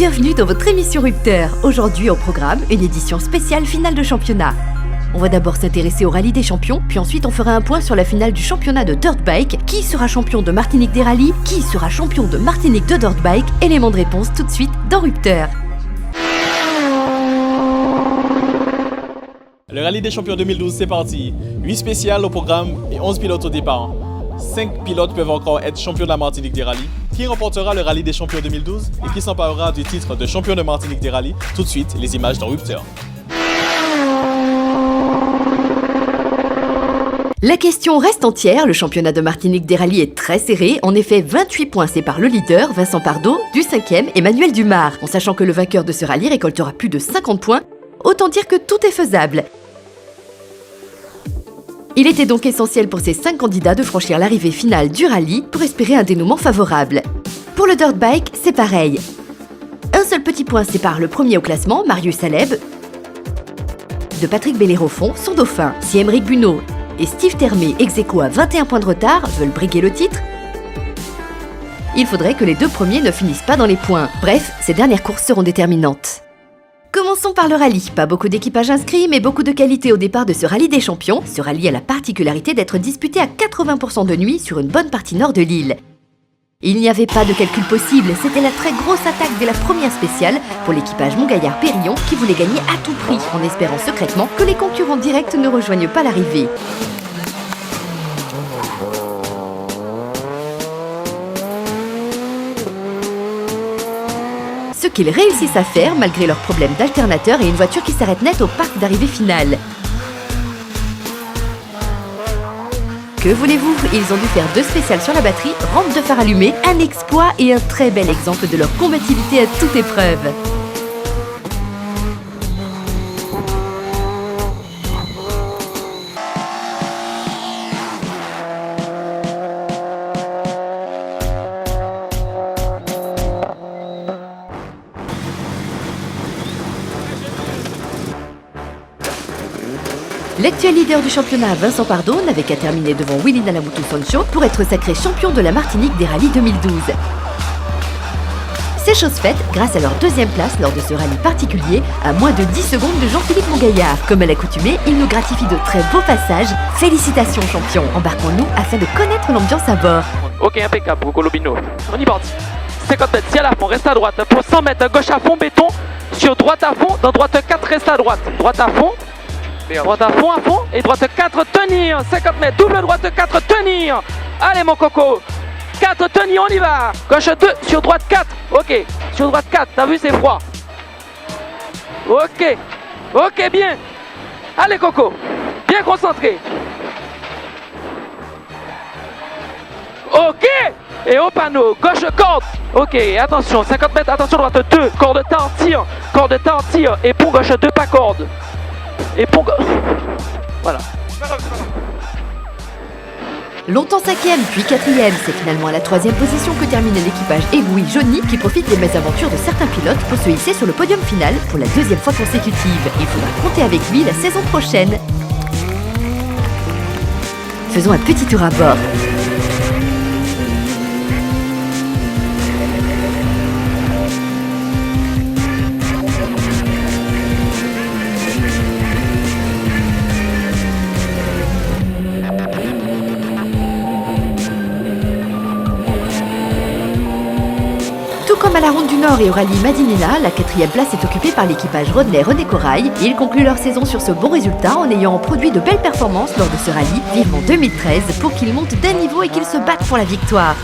Bienvenue dans votre émission Rupteur. Aujourd'hui au programme, une édition spéciale finale de championnat. On va d'abord s'intéresser au rallye des champions, puis ensuite on fera un point sur la finale du championnat de dirt bike. Qui sera champion de Martinique des rallyes? Qui sera champion de Martinique de dirt bike? Élément de réponse tout de suite dans Rupteur. Le rallye des champions 2012, c'est parti. 8 spéciales au programme et 11 pilotes au départ. 5 pilotes peuvent encore être champions de la Martinique des rallyes. Qui remportera le rallye des champions 2012 et qui s'emparera du titre de champion de Martinique des rallyes? Tout de suite, les images dans Rupteur. La question reste entière, le championnat de Martinique des rallyes est très serré. En effet, 28 points séparent le leader, Vincent Pardo, du 5e, Emmanuel Dumas. En sachant que le vainqueur de ce rallye récoltera plus de 50 points, autant dire que tout est faisable. Il était donc essentiel pour ces 5 candidats de franchir l'arrivée finale du rallye pour espérer un dénouement favorable. Pour le dirt bike, c'est pareil. Un seul petit point sépare le premier au classement, Marius Aleb, de Patrick Bellérophon, son dauphin. Si Émeric Bunot et Steve Termé, ex-aequo à 21 points de retard, veulent briguer le titre, il faudrait que les deux premiers ne finissent pas dans les points. Bref, ces dernières courses seront déterminantes. Commençons par le rallye. Pas beaucoup d'équipages inscrits, mais beaucoup de qualité au départ de ce rallye des champions. Ce rallye a la particularité d'être disputé à 80% de nuit sur une bonne partie nord de l'île. Il n'y avait pas de calcul possible, c'était la très grosse attaque dès la première spéciale pour l'équipage Montgaillard-Périllon qui voulait gagner à tout prix, en espérant secrètement que les concurrents directs ne rejoignent pas l'arrivée. Ce qu'ils réussissent à faire malgré leurs problèmes d'alternateur et une voiture qui s'arrête net au parc d'arrivée finale. Que voulez-vous? Ils ont dû faire 2 spéciales sur la batterie, rampe de phare allumée, un exploit et un très bel exemple de leur combativité à toute épreuve. L'actuel leader du championnat, Vincent Pardo, n'avait qu'à terminer devant Willy Nalamutu Sancho pour être sacré champion de la Martinique des rallyes 2012. C'est chose faite grâce à leur 2e place lors de ce rallye particulier, à moins de 10 secondes de Jean-Philippe Montgaillard. Comme à l'accoutumée, il nous gratifie de très beaux passages. Félicitations champion, embarquons-nous afin de connaître l'ambiance à bord. Ok, impeccable pour Colobino. On y parti. 50 mètres, ciel à fond, reste à droite. Pour 100 mètres, gauche à fond, béton. Sur droite à fond, dans droite 4, reste à droite. Droite à fond. Droite à fond, et droite 4, tenir, 50 mètres, double droite 4, tenir. Allez mon coco, 4, tenir, on y va. Gauche 2, sur droite 4, ok, sur droite 4, t'as vu c'est froid. Ok, bien. Allez coco, bien concentré. Ok, et au panneau, gauche corde. Ok, attention, 50 mètres, attention, droite 2, corde tire, et pont gauche 2, pas corde. Et pour... Voilà. Longtemps 5e, puis 4e, c'est finalement à la 3e position que termine l'équipage ébloui Johnny qui profite des mésaventures de certains pilotes pour se hisser sur le podium final pour la 2e fois consécutive. Il faudra compter avec lui la saison prochaine. Faisons un petit tour à bord. Comme à la Ronde du Nord et au rallye Madinina, la 4e place est occupée par l'équipage Rodney René Corail. Ils concluent leur saison sur ce bon résultat en ayant produit de belles performances lors de ce rallye, vivement 2013, pour qu'ils montent d'un niveau et qu'ils se battent pour la victoire.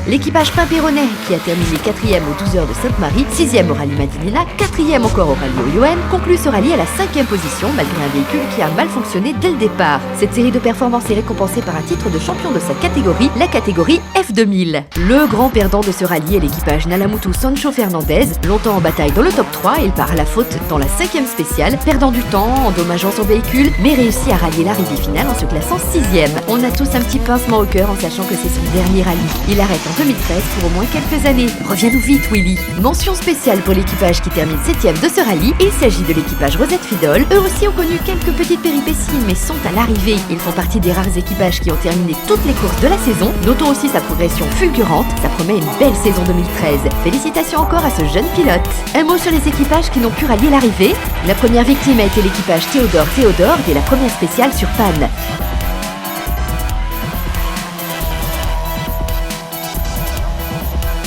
L'équipage Pimpéronais, qui a terminé 4e aux 12 heures de Sainte-Marie, 6e au rallye Madinina, 4e encore au rallye Oyoen, conclut ce rallye à la 5e position malgré un véhicule qui a mal fonctionné dès le départ. Cette série de performances est récompensée par un titre de champion de sa catégorie, la catégorie F2000. Le grand perdant de ce rallye est l'équipage Nalamutu Sancho Fernandez. Longtemps en bataille dans le top 3, il part à la faute dans la 5e spéciale, perdant du temps, endommageant son véhicule, mais réussit à rallier l'arrivée finale en se classant 6e. On a tous un petit pincement au cœur en sachant que c'est son dernier rallye. Il arrête en 2013 pour au moins quelques années. Reviens-nous vite, Willy. Mention spéciale pour l'équipage qui termine 7ème de ce rallye. Il s'agit de l'équipage Rosette Fidol. Eux aussi ont connu quelques petites péripéties, mais sont à l'arrivée. Ils font partie des rares équipages qui ont terminé toutes les courses de la saison. Notons aussi sa progression fulgurante. Ça promet une belle saison 2013. Félicitations encore à ce jeune pilote. Un mot sur les équipages qui n'ont pu rallier l'arrivée. La première victime a été l'équipage Théodore dès la première spéciale sur panne.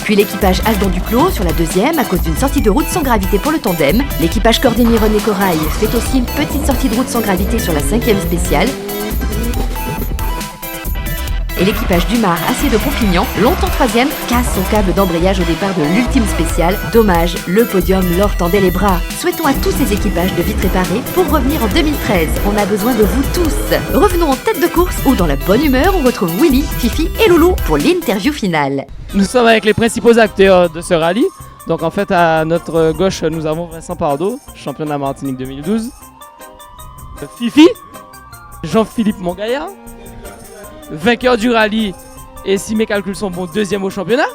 Puis l'équipage Aldan Duclos sur la deuxième à cause d'une sortie de route sans gravité pour le tandem. L'équipage Cordémy René Corail fait aussi une petite sortie de route sans gravité sur la cinquième spéciale. Et l'équipage Dumas Acier de Pompignan, longtemps troisième, casse son câble d'embrayage au départ de l'ultime spéciale. Dommage, le podium leur tendait les bras. Souhaitons à tous ces équipages de vite réparer pour revenir en 2013. On a besoin de vous tous. Revenons en tête de course où dans la bonne humeur on retrouve Willy, Fifi et Loulou pour l'interview finale. Nous sommes avec les principaux acteurs de ce rallye. Donc en fait à notre gauche nous avons Vincent Pardo, champion de la Martinique 2012. Fifi, Jean-Philippe Mongaillard, vainqueur du rallye et si mes calculs sont bons, deuxième au championnat.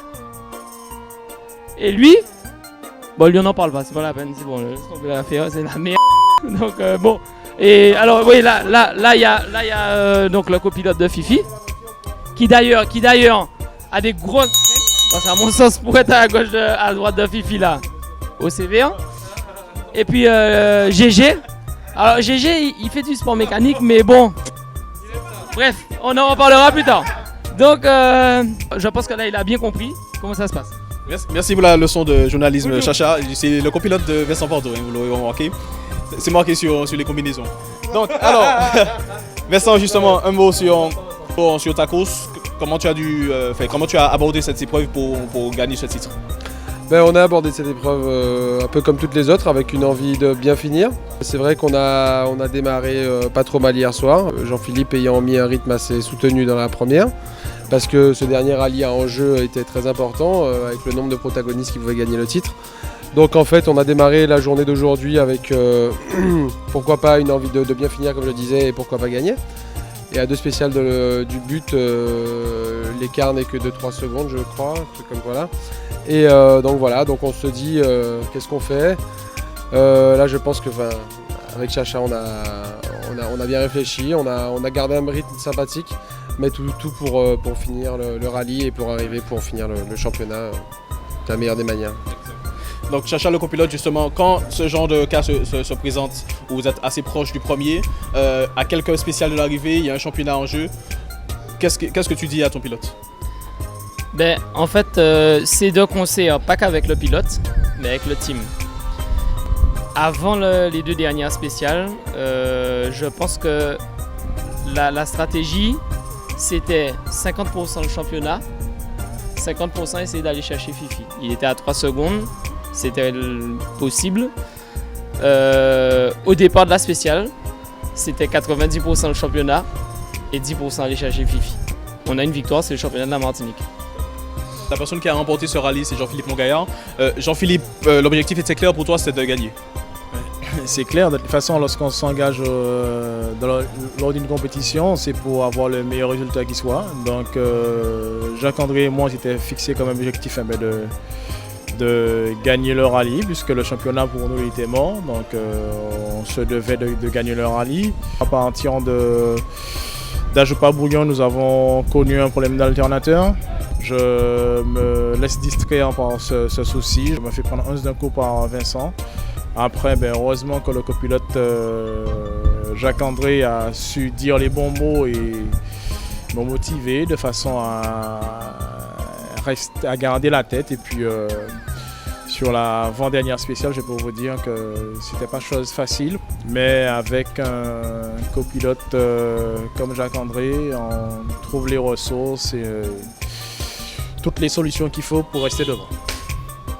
Et lui, bon lui on n'en parle pas, c'est pas la peine, c'est bon, c'est la merde. Donc bon, et alors oui là il y a donc le copilote de Fifi, qui d'ailleurs a des grosses, parce à mon sens pour être à droite de Fifi là, au CV1. Et puis GG, alors GG il fait du sport mécanique mais bon. Bref, on en reparlera plus tard. Donc, je pense que là, il a bien compris comment ça se passe. Merci pour la leçon de journalisme, Chacha. C'est le copilote de Vincent Pardo, vous l'aurez remarqué. C'est marqué sur les combinaisons. Donc, alors, Vincent, justement, un mot sur ta course. Comment tu as abordé cette épreuve pour gagner ce titre? On a abordé cette épreuve un peu comme toutes les autres, avec une envie de bien finir. C'est vrai qu'on a démarré pas trop mal hier soir, Jean-Philippe ayant mis un rythme assez soutenu dans la première, parce que ce dernier rallye à enjeu était très important, avec le nombre de protagonistes qui pouvaient gagner le titre. Donc en fait on a démarré la journée d'aujourd'hui avec pourquoi pas une envie de bien finir comme je le disais et pourquoi pas gagner. Et à deux spéciales du but, l'écart n'est que de 3 secondes je crois, un truc comme voilà. Et donc voilà, donc on se dit qu'est-ce qu'on fait. Là je pense que avec Chacha on a bien réfléchi, on a gardé un rythme sympathique, mais tout pour finir le rallye et pour arriver pour finir le championnat de la meilleure des manières. Donc Chacha le copilote, justement, quand ce genre de cas se présente, où vous êtes assez proche du premier, à quelques spéciales de l'arrivée, il y a un championnat en jeu, qu'est-ce que tu dis à ton pilote? En fait, c'est deux conseils, pas qu'avec le pilote, mais avec le team. Avant les deux dernières spéciales, je pense que la stratégie, c'était 50% le championnat, 50% essayer d'aller chercher Fifi. Il était à 3 secondes, c'était possible. Au départ de la spéciale, c'était 90% le championnat et 10% aller chercher Fifi. On a une victoire, c'est le championnat de la Martinique. La personne qui a remporté ce rallye, c'est Jean-Philippe Mongaillard. Jean-Philippe, l'objectif était clair pour toi, c'était de gagner. C'est clair, de toute façon, lorsqu'on s'engage lors d'une compétition, c'est pour avoir le meilleur résultat qui soit. Donc, Jacques-André et moi, j'étais fixé comme objectif de gagner le rallye, puisque le championnat pour nous était mort. Donc, on se devait de gagner le rallye. À partir d'Ajopa-Bouillon, nous avons connu un problème d'alternateur. Je me laisse distraire par ce souci. Je me fais prendre 11 d'un coup par Vincent. Après, heureusement que le copilote Jacques-André a su dire les bons mots et me motiver de façon à garder la tête. Et puis, sur la avant-dernière spéciale, je peux vous dire que c'était pas chose facile. Mais avec un copilote comme Jacques-André, on trouve les ressources et toutes les solutions qu'il faut pour rester devant.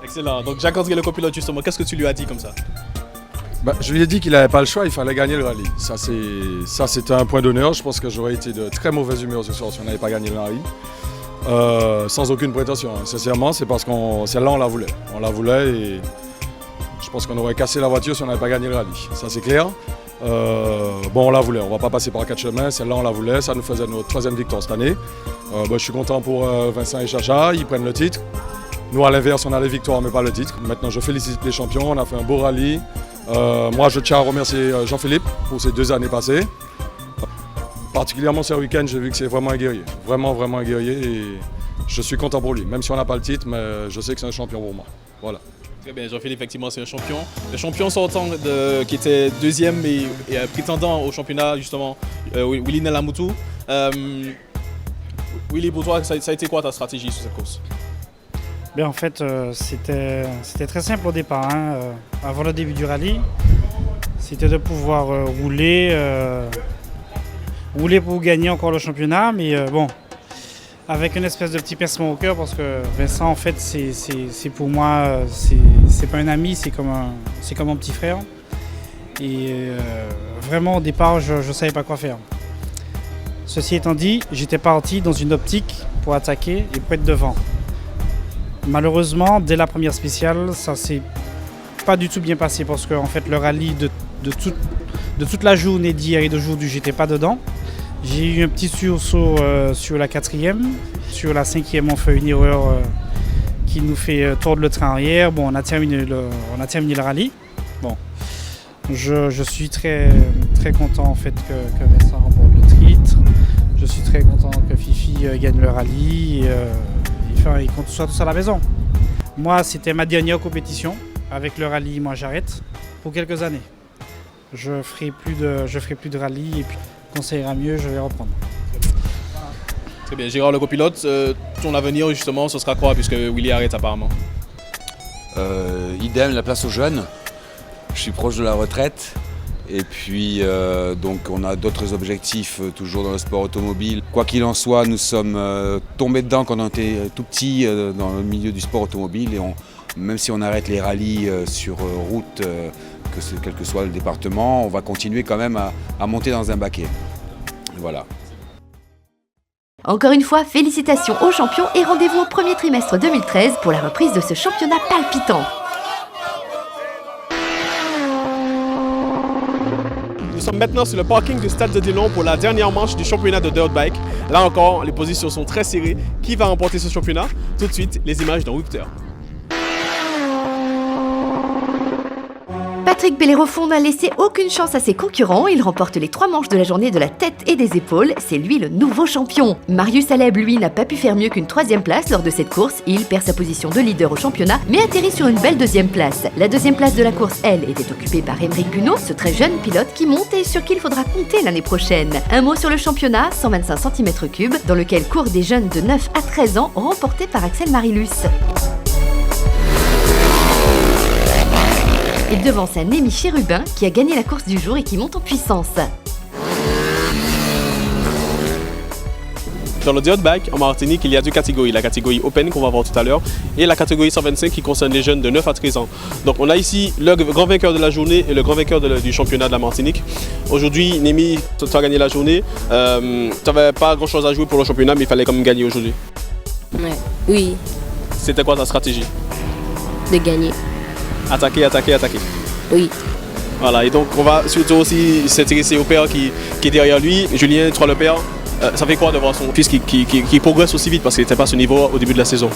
Excellent. Donc Jacques-André le copilote, justement, qu'est-ce que tu lui as dit comme ça? Je lui ai dit qu'il n'avait pas le choix, il fallait gagner le rallye. Ça c'était un point d'honneur. Je pense que j'aurais été de très mauvaise humeur ce soir si on n'avait pas gagné le rallye. Sans aucune prétention. Sincèrement, c'est parce celle-là on la voulait. On la voulait et je pense qu'on aurait cassé la voiture si on n'avait pas gagné le rallye. Ça c'est clair. Bon, on la voulait, on ne va pas passer par 4 chemins, celle-là on la voulait, ça nous faisait notre 3e victoire cette année. Je suis content pour Vincent et Chacha, ils prennent le titre. Nous à l'inverse, on a les victoires mais pas le titre. Maintenant je félicite les champions, on a fait un beau rallye. Moi je tiens à remercier Jean-Philippe pour ces 2 années passées. Particulièrement ce week-end, j'ai vu que c'est vraiment un guerrier, vraiment un guerrier et je suis content pour lui. Même si on n'a pas le titre, mais je sais que c'est un champion pour moi. Voilà. Très bien, Jean-Philippe, effectivement, c'est un champion. Le champion sortant qui était 2e et prétendant au championnat, justement, Willy Nelamutu. Willy, pour toi, ça a été quoi ta stratégie sur cette course? En fait, c'était très simple au départ. Avant le début du rallye, c'était de pouvoir rouler pour gagner encore le championnat. Mais bon, avec une espèce de petit pincement au cœur parce que Vincent, en fait, c'est pour moi, c'est pas un ami, c'est comme un petit frère. Et vraiment, au départ, je ne savais pas quoi faire. Ceci étant dit, j'étais parti dans une optique pour attaquer et pour être devant. Malheureusement, dès la première spéciale, ça s'est pas du tout bien passé parce que en fait, le rallye de toute la journée d'hier et d'aujourd'hui, j'étais pas dedans. J'ai eu un petit sursaut sur la 4e. Sur la 5e, on fait une erreur qui nous fait tordre le train arrière. Bon, on a terminé le rallye. Bon, je suis très content en fait que Vincent remporte le titre. Je suis très content que Fifi gagne le rallye. Et qu'on soit tous à la maison. Moi, c'était ma dernière compétition. Avec le rallye, moi, j'arrête pour quelques années. Je ferai plus de rallye et puis quand ça ira mieux, je vais reprendre. Très bien, Gérard, le copilote, ton avenir, justement, ce sera quoi puisque Willy arrête apparemment? Idem, la place aux jeunes. Je suis proche de la retraite. Et puis, donc, on a d'autres objectifs toujours dans le sport automobile. Quoi qu'il en soit, nous sommes tombés dedans quand on était tout petit dans le milieu du sport automobile. Et même si on arrête les rallyes sur route, quel que soit le département, on va continuer quand même à monter dans un baquet. Voilà. Encore une fois, félicitations aux champions et rendez-vous au premier trimestre 2013 pour la reprise de ce championnat palpitant. Nous sommes maintenant sur le parking du Stade de Dillon pour la dernière manche du championnat de dirt bike. Là encore, les positions sont très serrées. Qui va remporter ce championnat? Tout de suite, les images dans Whipter. Patrick Bellérophon n'a laissé aucune chance à ses concurrents. Il remporte les 3 manches de la journée de la tête et des épaules. C'est lui le nouveau champion. Marius Aleb, lui, n'a pas pu faire mieux qu'une 3e place lors de cette course. Il perd sa position de leader au championnat, mais atterrit sur une belle 2e place. La 2e place de la course, elle, était occupée par Émeric Gunot, ce très jeune pilote qui monte et sur qui il faudra compter l'année prochaine. Un mot sur le championnat, 125 cm3, dans lequel courent des jeunes de 9 à 13 ans, remportés par Axel Marilus. Il devance un Némi Chérubin qui a gagné la course du jour et qui monte en puissance. Dans le dirt bike, en Martinique, il y a 2 catégories. La catégorie Open qu'on va voir tout à l'heure et la catégorie 125 qui concerne les jeunes de 9 à 13 ans. Donc on a ici le grand vainqueur de la journée et le grand vainqueur du championnat de la Martinique. Aujourd'hui, Némi, tu as gagné la journée. Tu n'avais pas grand chose à jouer pour le championnat, mais il fallait quand même gagner aujourd'hui. Ouais. Oui, C'était quoi ta stratégie? de gagner. Attaquer. Oui. Voilà, et donc on va surtout aussi s'intéresser au père qui est derrière lui. Julien, toi le père, ça fait quoi de voir son fils qui progresse aussi vite parce qu'il n'était pas à ce niveau au début de la saison?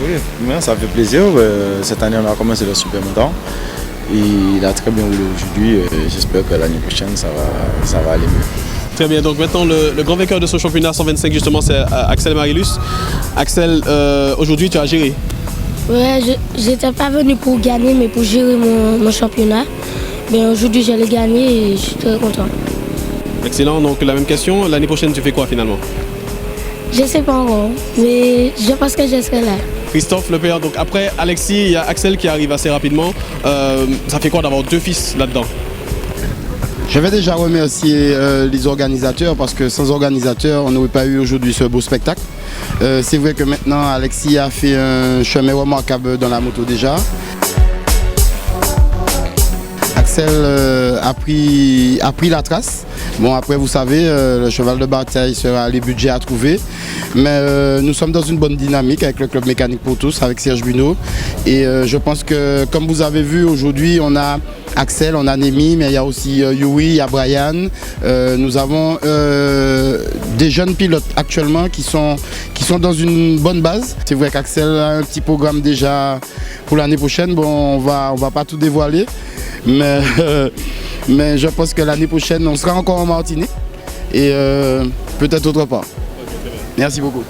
Oui, ça fait plaisir. Cette année, on a commencé le super montant. Il a très bien roulé aujourd'hui. J'espère que l'année prochaine, ça va aller mieux. Très bien, donc maintenant le grand vainqueur de ce championnat 125 justement c'est Axel Marilus. Axel, aujourd'hui tu as géré. Ouais, j'étais pas venu pour gagner mais pour gérer mon championnat. Aujourd'hui j'allais gagner et je suis très content. Excellent, donc la même question, l'année prochaine tu fais quoi finalement? Je sais pas encore, mais je pense que je serai là. Christophe le père, donc après Alexis, il y a Axel qui arrive assez rapidement. Ça fait quoi d'avoir 2 fils là-dedans? Je vais déjà remercier les organisateurs parce que sans organisateurs, on n'aurait pas eu aujourd'hui ce beau spectacle. C'est vrai que maintenant, Alexis a fait un chemin remarquable dans la moto déjà. Axel a pris la trace. Bon, après, vous savez, le cheval de bataille sera les budgets à trouver. Mais nous sommes dans une bonne dynamique avec le club mécanique pour tous, avec Serge Bunot. Et je pense que, comme vous avez vu aujourd'hui, on a Axel, on a Némi, mais il y a aussi Yuri, il y a Brian. Nous avons des jeunes pilotes actuellement qui sont dans une bonne base. C'est vrai qu'Axel a un petit programme déjà pour l'année prochaine. Bon, on va pas tout dévoiler, mais je pense que l'année prochaine, on sera encore en Martinique et peut-être autre part. Merci beaucoup.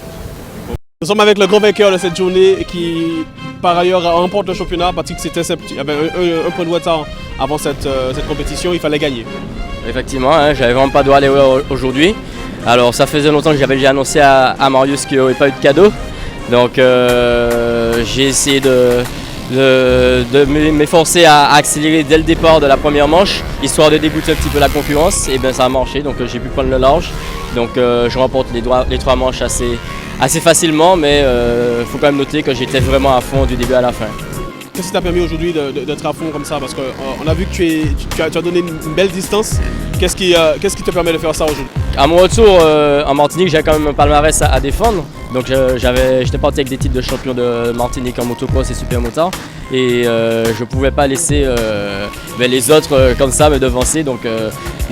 Nous sommes avec le grand vainqueur de cette journée qui, par ailleurs, remporte le championnat parce que il y avait un point de retard avant cette compétition, il fallait gagner. Effectivement, hein, j'avais vraiment pas de aller aujourd'hui. Alors ça faisait longtemps que j'avais déjà annoncé à Marius qu'il n'y aurait pas eu de cadeau. Donc j'ai essayé de m'efforcer à accélérer dès le départ de la première manche, histoire de dégoûter un petit peu la concurrence. Et bien ça a marché, donc j'ai pu prendre le large. Donc je remporte les 3 manches assez facilement, mais il faut quand même noter que j'étais vraiment à fond du début à la fin. Qu'est-ce qui t'a permis aujourd'hui d'être à fond comme ça? Parce qu'on a vu que tu as donné une belle distance. Qu'est-ce qui te permet de faire ça aujourd'hui? À mon retour en Martinique, j'avais quand même un palmarès à défendre. Donc j'étais parti avec des titres de champion de Martinique en motocross et supermotard. Et je ne pouvais pas laisser les autres comme ça me devancer. Donc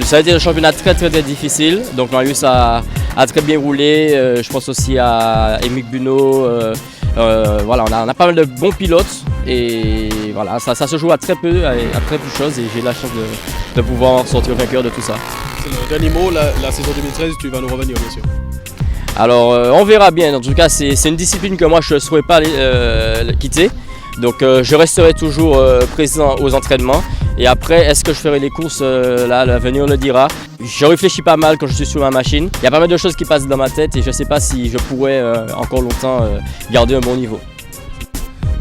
ça a été un championnat très difficile. Donc Marius a très bien roulé. Je pense aussi à Émile Bunot. Voilà, on a pas mal de bons pilotes. Et voilà, ça se joue à très peu de choses. Et j'ai la chance de pouvoir sortir vainqueur de tout ça. C'est le dernier mot, la saison 2013, tu vas nous revenir bien sûr. Alors on verra bien, en tout cas c'est une discipline que moi je ne souhaite pas quitter. Donc je resterai toujours présent aux entraînements. Et après, est-ce que je ferai les courses, là l'avenir le dira. Je réfléchis pas mal quand je suis sur ma machine. Il y a pas mal de choses qui passent dans ma tête et je ne sais pas si je pourrais encore longtemps garder un bon niveau.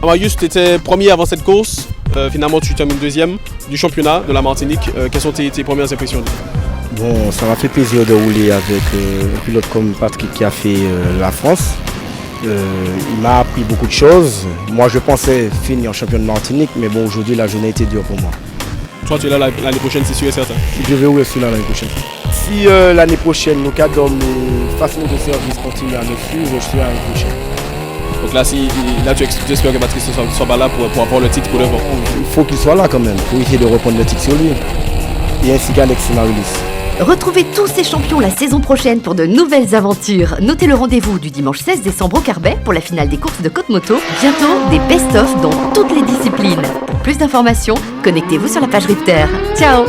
Marius, tu étais premier avant cette course. Finalement tu termines deuxième du championnat de la Martinique. Quelles sont tes premières impressions? Bon, ça m'a fait plaisir de rouler avec un pilote comme Patrick qui a fait la France. Il m'a appris beaucoup de choses. Moi, je pensais finir champion de Martinique, mais bon, aujourd'hui, la journée était dure pour moi. Toi, tu es là l'année prochaine, c'est sûr et certain? Je vais aussi là l'année prochaine. Si l'année prochaine, nos cadres, nos façons de service continuent à nous suivre, je suis là l'année prochaine. Donc là, tu espères que Patrick soit là pour avoir le titre pour le vent. Il faut qu'il soit là quand même, pour essayer de reprendre le titre sur lui. Et ainsi qu'Alexis Marius. Retrouvez tous ces champions la saison prochaine pour de nouvelles aventures. Notez le rendez-vous du dimanche 16 décembre au Carbet pour la finale des courses de côte moto. Bientôt, des best-of dans toutes les disciplines. Pour plus d'informations, connectez-vous sur la page Ripter. Ciao!